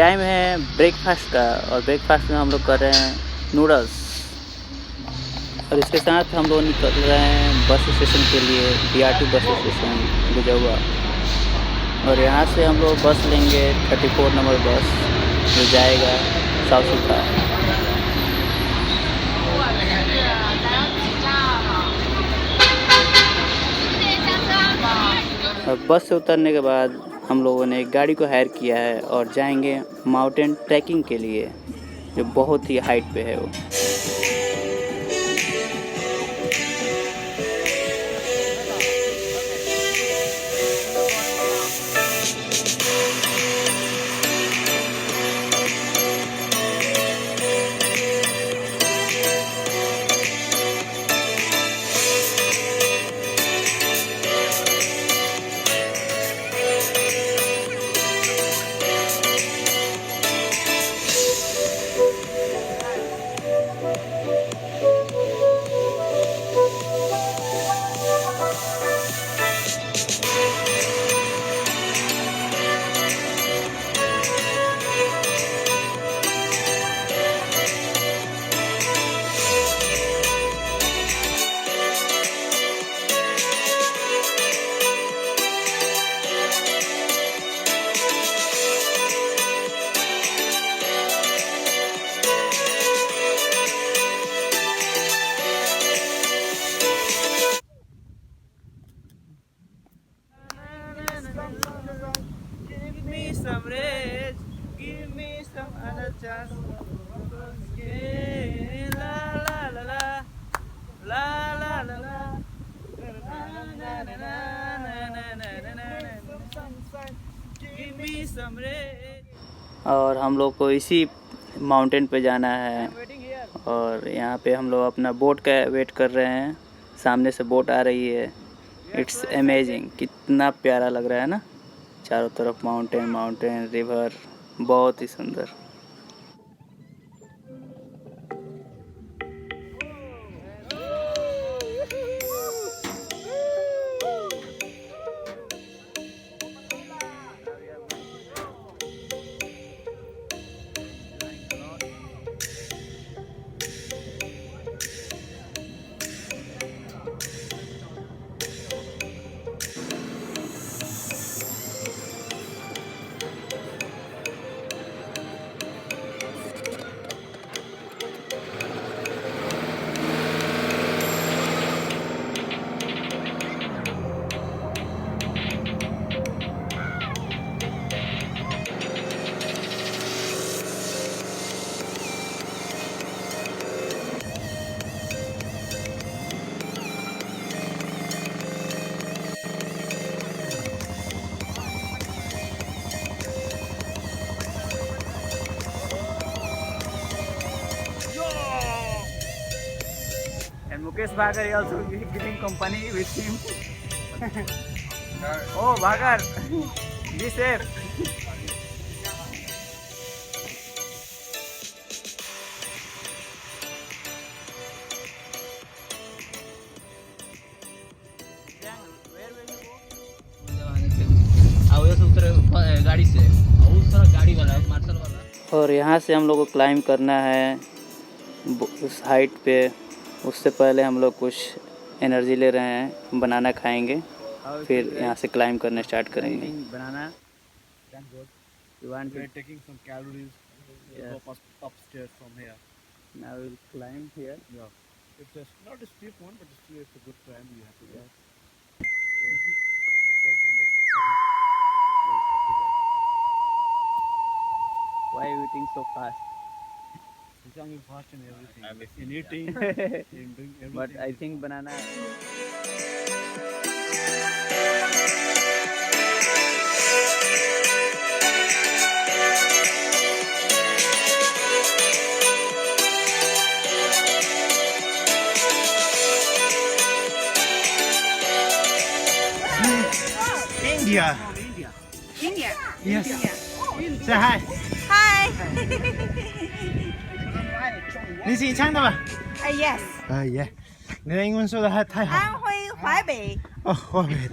Time है breakfast का और ब्रेकफास्ट में हम लोग कर रहे हैं नूडल्स और इसके साथ हम लोग निकल रहे हैं बस स्टेशन के लिए। BRT बस स्टेशन गुजौआ और यहाँ से हम लोग बस लेंगे 34 नंबर बस जो जाएगा साउथ सुखा। और बस से उतरने के बाद हम लोगों ने एक गाड़ी को हायर किया है और जाएंगे माउंटेन ट्रैकिंग के लिए जो बहुत ही हाइट पे है वो। Some rest, give me some other chance. La la la la, la la la la, give me some rest. और हम लोग को इसी माउंटेन पे जाना है और यहाँ पे हम लोग अपना बोट का वेट कर रहे हैं। सामने से बोट आ रही है। इट्स अमेजिंग, कितना प्यारा लग रहा है ना, चारों तरफ माउंटेन माउंटेन रिवर, बहुत ही सुंदर। And Mukesh Bhagar is also giving company with him. Oh, Bhagar, be safe. गाड़ी से बहुत सारा गाड़ी वाला मार्शल वाला। और यहाँ से हम लोग को क्लाइंब करना है उस हाइट पे। उससे पहले हम लोग कुछ एनर्जी ले रहे हैं, बनाना खाएंगे, फिर यहाँ से क्लाइंब करना स्टार्ट करेंगे। बनाना You want to taking some calories. Yes. Go upstairs from here. now we'll climb here. Yeah. It's just not a steep one, but still it's a good climb. You have to go. Why are you eating so fast? I'm fast in everything. In eating, in doing everything. But I think banana. India. India. Yes. India. Say hi. Hi. 你姓张的吧？ Yes. 耶，你的英文说的还太好。安徽淮北。哦，河北的。